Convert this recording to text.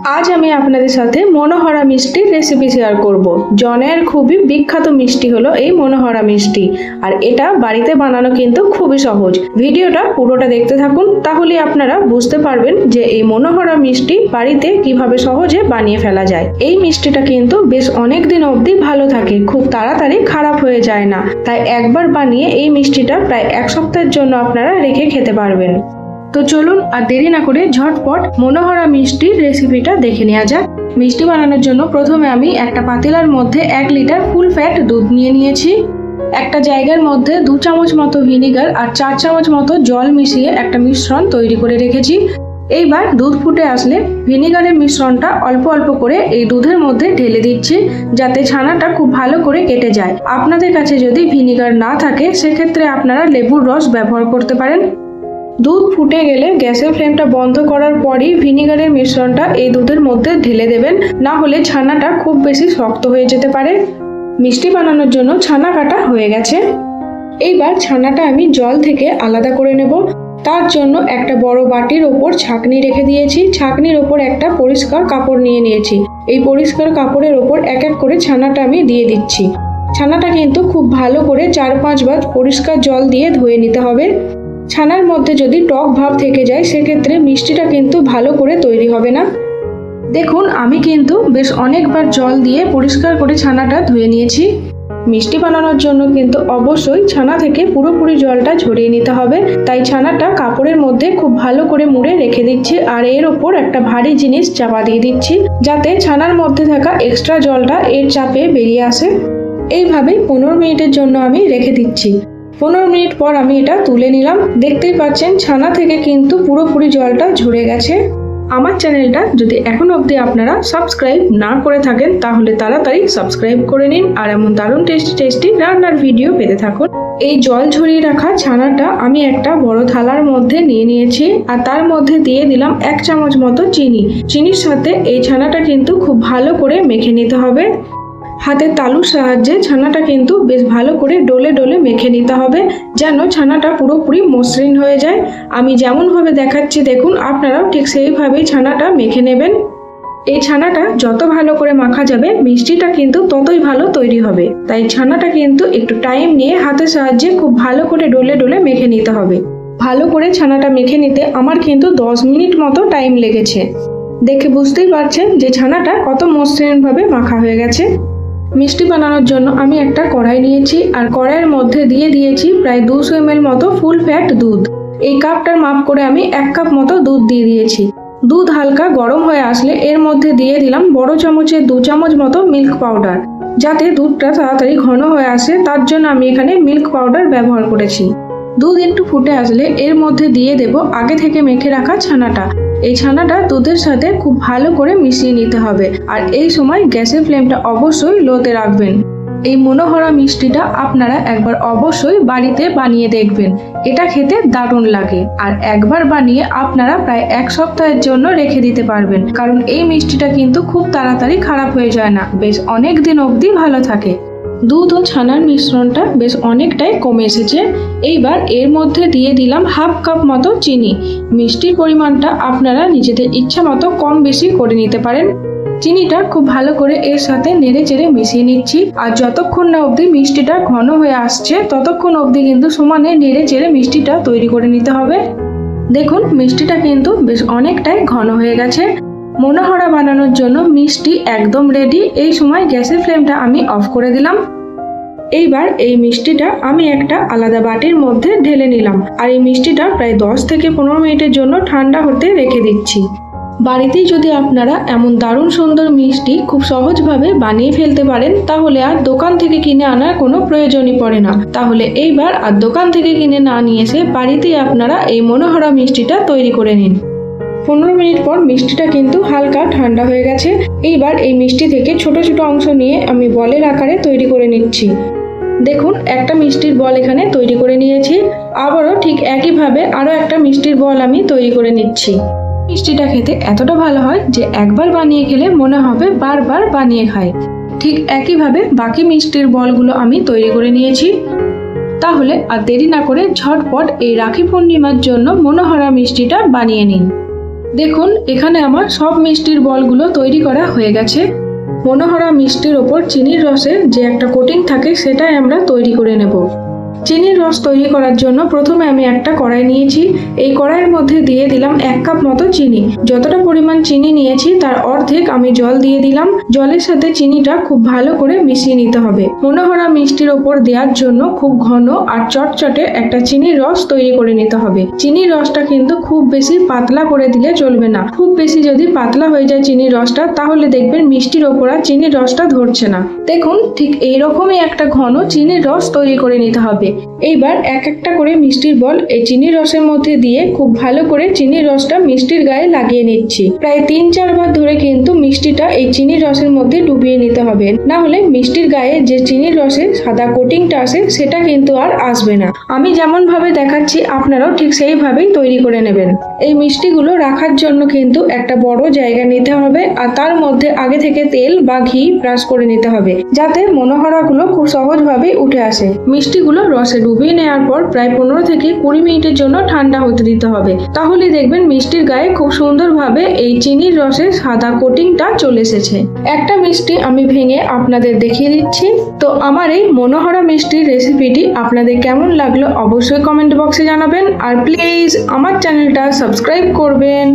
আজ আমি আপনাদের সাথে মনোহরা মিষ্টির রেসিপি শেয়ার করব। জনের খুবই বিখ্যাত মিষ্টি হলো এই মনোহরা মিষ্টি, আর এটা বাড়িতে বানানো কিন্তু খুবই সহজ। ভিডিওটা পুরোটা দেখতে থাকুন, তাহলে আপনারা বুঝতে পারবেন যে এই মনোহরা মিষ্টি বাড়িতে কিভাবে সহজে বানিয়ে ফেলা যায়। এই মিষ্টিটা কিন্তু বেশ অনেক দিন অবধি ভালো থাকে, খুব তাড়াতাড়ি খারাপ হয়ে যায় না। তাই একবার বানিয়ে এই মিষ্টিটা প্রায় এক সপ্তাহের জন্য আপনারা রেখে খেতে পারবেন। তো চলুন আর দেরি না করে ঝটপট মনোহরা মিষ্টির রেসিপিটা দেখে নেওয়া যাক। মিষ্টি বানানোর জন্য প্রথমে আমি একটা পাতিলার মধ্যে 1 লিটার ফুল ফ্যাট দুধ নিয়ে নিয়েছি। একটা জায়গার মধ্যে 2 চামচ মতো ভিনিগার আর 4 চামচ মতো জল মিশিয়ে একটা মিশ্রণ তৈরি করে রেখেছি। এইবার দুধ ফুটে আসলে ভিনিগারের মিশ্রণটা অল্প অল্প করে এই দুধের মধ্যে ঢেলে দিচ্ছি, যাতে ছানাটা খুব ভালো করে কেটে যায়। আপনাদের কাছে যদি ভিনিগার না থাকে সেক্ষেত্রে আপনারা লেবুর রস ব্যবহার করতে পারেন। দুধ ফুটে গেলে গ্যাসের ফ্লেমটা বন্ধ করার পরই ভিনিগারের মিশ্রণটা এই দুধের মধ্যে ঢেলে দেবেন, না হলে ছানাটা খুব বেশি শক্ত হয়ে যেতে পারে। মিষ্টি বানানোর জন্য ছানা কাটা হয়ে গেছে। এইবার ছানাটা আমি জল থেকে আলাদা করে নেব। তার জন্য একটা বড় বাটির ওপর ছাঁকনি রেখে দিয়েছি। ছাঁকনির ওপর একটা পরিষ্কার কাপড় নিয়ে নিয়েছি। এই পরিষ্কার কাপড়ের ওপর এক এক করে ছানাটা আমি দিয়ে দিচ্ছি। ছানাটা কিন্তু খুব ভালো করে 4-5 বার পরিষ্কার জল দিয়ে ধুয়ে নিতে হবে। ছানার মধ্যে যদি টক ভাব থেকে যায় সেক্ষেত্রে মিষ্টিটা কিন্তু ভালো করে তৈরি হবে না। দেখুন আমি কিন্তু বেশ অনেকবার জল দিয়ে পরিষ্কার করে ছানাটা ধুয়ে নিয়েছি। মিষ্টি বানানোর জন্য কিন্তু অবশ্যই ছানা থেকে পুরোপুরি জলটা ঝরিয়ে নিতে হবে। তাই ছানাটা কাপড়ের মধ্যে খুব ভালো করে মুড়ে রেখে দিচ্ছি, আর এর ওপর একটা ভারী জিনিস চাপা দিয়ে দিচ্ছি, যাতে ছানার মধ্যে থাকা এক্সট্রা জলটা এর চাপে বেরিয়ে আসে। এইভাবে 15 মিনিটের জন্য আমি রেখে দিচ্ছি। 15 মিনিট পর আমি এটা তুলে নিলাম। দেখতেই পাচ্ছেন ছানা থেকে কিন্তু পুরোপুরি জলটা ঝরে গেছে। আমার চ্যানেলটা যদি এখনো অবধি আপনারা সাবস্ক্রাইব না করে থাকেন তাহলে তাড়াতাড়ি সাবস্ক্রাইব করে নিন, আর এমন দারুণ টেস্টি রান্নার ভিডিও পেতে থাকুন। এই জল ঝরিয়ে রাখা ছানাটা আমি একটা বড় থালার মধ্যে নিয়ে নিয়েছি, আর তার মধ্যে দিয়ে দিলাম 1 চামচ মতো চিনি। চিনির সাথে এই ছানাটা কিন্তু খুব ভালো করে মেখে নিতে হবে। হাতের তালুর সাহায্যে ছানাটা কিন্তু বেশ ভালো করে ডলে ডলে মেখে নিতে হবে, যেন ছানাটা পুরোপুরি মসৃণ হয়ে যায়। আমি যেমনভাবে দেখাচ্ছি দেখুন, আপনারাও ঠিক সেইভাবেই ছানাটা মেখে নেবেন। এই ছানাটা যত ভালো করে মাখা যাবে মিষ্টিটা কিন্তু ততই ভালো তৈরি হবে। তাই ছানাটা কিন্তু একটু টাইম নিয়ে হাতের সাহায্যে খুব ভালো করে ডলে ডলে মেখে নিতে হবে। ভালো করে ছানাটা মেখে নিতে আমার কিন্তু 10 মিনিট মতো টাইম লেগেছে। দেখে বুঝতেই পারছেন যে ছানাটা কত মসৃণভাবে মাখা হয়ে গেছে। মিষ্টি বানানোর জন্য আমি একটা কড়াই নিয়েছি, আর কড়াইয়ের মধ্যে দিয়ে দিয়েছি প্রায় 200 ml মতো ফুল ফ্যাট দুধ। এই কাপটার মাপ করে আমি 1 কাপ মতো দুধ দিয়ে দিয়েছি। দুধ হালকা গরম হয়ে আসলে এর মধ্যে দিয়ে দিলাম বড় চামচের 2 চামচ মতো মিল্ক পাউডার। যাতে দুধটা তাড়াতাড়ি ঘন হয়ে আসে তার জন্য আমি এখানে মিল্ক পাউডার ব্যবহার করেছি। দুধ একটু ফুটে আসলে এর মধ্যে দিয়ে দেব আগে থেকে মেখে রাখা ছানাটা। এই ছানাটা দুধের সাথে খুব ভালো করে মিশিয়ে নিতে হবে, আর এই সময় গ্যাসের ফ্লেমটা অবশ্যই লোতে রাখবেন। এই মনোহরা মিষ্টিটা আপনারা একবার অবশ্যই বাড়িতে বানিয়ে দেখবেন। এটা খেতে দারুণ লাগে, আর একবার বানিয়ে আপনারা প্রায় 1 সপ্তাহের জন্য রেখে দিতে পারবেন, কারণ এই মিষ্টিটা কিন্তু খুব তাড়াতাড়ি খারাপ হয়ে যায় না, বেশ অনেক দিন অবধি ভালো থাকে। দুধ ও ছানার মিশ্রণটা বেশ অনেকটাই কমে এসেছে। এইবার এর মধ্যে দিয়ে দিলাম 1/2 কাপ মতো চিনি। মিষ্টির পরিমাণটা আপনারা নিজেদের ইচ্ছা মতো কম বেশি করে নিতে পারেন। চিনিটা খুব ভালো করে এর সাথে নেড়ে চেড়ে মিশিয়ে নিচ্ছি, আর যতক্ষণ না অবধি মিষ্টিটা ঘন হয়ে আসছে ততক্ষণ অবধি কিন্তু সমানে নেড়ে চেড়ে মিষ্টিটা তৈরি করে নিতে হবে। দেখুন মিষ্টিটা কিন্তু বেশ অনেকটাই ঘন হয়ে গেছে। মনোহরা বানানোর জন্য মিষ্টি একদম রেডি। এই সময় গ্যাসের ফ্লেমটা আমি অফ করে দিলাম। এইবার এই মিষ্টিটা আমি একটা আলাদা বাটির মধ্যে ঢেলে নিলাম, আর এই মিষ্টিটা প্রায় 10 থেকে 15 মিনিটের জন্য ঠান্ডা হতে রেখে দিচ্ছি। বাড়িতেই যদি আপনারা এমন দারুণ সুন্দর মিষ্টি খুব সহজভাবে বানিয়ে ফেলতে পারেন তাহলে আর দোকান থেকে কিনে আনার কোনো প্রয়োজনই পড়ে না। তাহলে এইবার আর দোকান থেকে কিনে না নিয়ে এসে বাড়িতেই আপনারা এই মনোহরা মিষ্টিটা তৈরি করে নিন। 15 মিনিট পর মিষ্টিটা কিন্তু হালকা ঠান্ডা হয়ে গেছে। এইবার এই মিষ্টি থেকে ছোট ছোট অংশ নিয়ে আমি বলের আকারে তৈরি করে নিচ্ছি। দেখুন একটা মিষ্টির বল এখানে তৈরি করে নিয়েছি। আবারও ঠিক একইভাবে আরও একটা মিষ্টির বল আমি তৈরি করে নিচ্ছি। মিষ্টিটা খেতে এতটা ভালো হয় যে একবার বানিয়ে খেলে মনে হবে বারবার বানিয়ে খাই। ঠিক একইভাবে বাকি মিষ্টির বলগুলো আমি তৈরি করে নিয়েছি। তাহলে আর দেরি না করে ঝটপট এই রাখি পূর্ণিমার জন্য মনোহরা মিষ্টিটা বানিয়ে নিন। দেখুন এখানে আমার সব মিষ্টির বলগুলো তৈরি করা হয়ে গেছে। মনোহরা মিষ্টির ওপর চিনির রসের যে একটা কোটিং থাকে সেটাই আমরা তৈরি করে নেব। চিনির রস তৈরি করার জন্য প্রথমে আমি একটা কড়াই নিয়েছি। এই কড়াইয়ের মধ্যে দিয়ে দিলাম 1 কাপ মতো চিনি। যতটা পরিমাণ চিনি নিয়েছি তার অর্ধেক আমি জল দিয়ে দিলাম। জলের সাথে চিনিটা খুব ভালো করে মিশিয়ে নিতে হবে। মনোহরা মিষ্টির ওপর দেওয়ার জন্য খুব ঘন আর চটচটে একটা চিনির রস তৈরি করে নিতে হবে। চিনির রসটা কিন্তু খুব বেশি পাতলা করে দিলে চলবে না। খুব বেশি যদি পাতলা হয়ে যায় চিনির রসটা তাহলে দেখবেন মিষ্টির ওপর আর চিনির রসটা ধরছে না। দেখুন ঠিক এইরকমই একটা ঘন চিনির রস তৈরি করে নিতে হবে। এইবার এক একটা করে মিষ্টির বল এই চিনির রসের মধ্যে দিয়ে খুব ভালো করে চিনির রসটা মিষ্টির গায়ে লাগিয়ে নিচ্ছি। প্রায় 3-4 বার ধরে কিন্তু মিষ্টিটা এই চিনির রসের মধ্যে ডুবিয়ে নিতে হবে, না হলে মিষ্টির গায়ে যে চিনির রসের সাদা কোটিংটা আসে সেটা কিন্তু আর আসবে না। আমি যেমন ভাবে দেখাচ্ছি আপনারাও ঠিক সেইভাবেই তৈরি করে নেবেন। এই মিষ্টিগুলো রাখার জন্য কিন্তু একটা বড় জায়গা নিতে হবে আর তার মধ্যে আগে থেকে তেল বা ঘি ব্রাশ করে নিতে হবে যাতে মনোহরাগুলো খুব সহজভাবে উঠে আসে। মিষ্টিগুলো রসে ডুবিয়ে নেওয়ার পর প্রায় 15 থেকে 20 মিনিটের জন্য ঠান্ডা হতে দিতে হবে। তাহলে দেখবেন মিষ্টির গায়ে খুব সুন্দরভাবে এই চিনির রসের সাদা কোটিংটা চলে এসেছে। একটা মিষ্টি আমি ভেঙে আপনাদের দেখিয়ে দিচ্ছি। তো আমার এই মনোহরা মিষ্টির রেসিপিটি আপনাদের কেমন লাগলো অবশ্যই কমেন্ট বক্সে জানাবেন আর প্লিজ আমার চ্যানেলটা সাবস্ক্রাইব করবেন।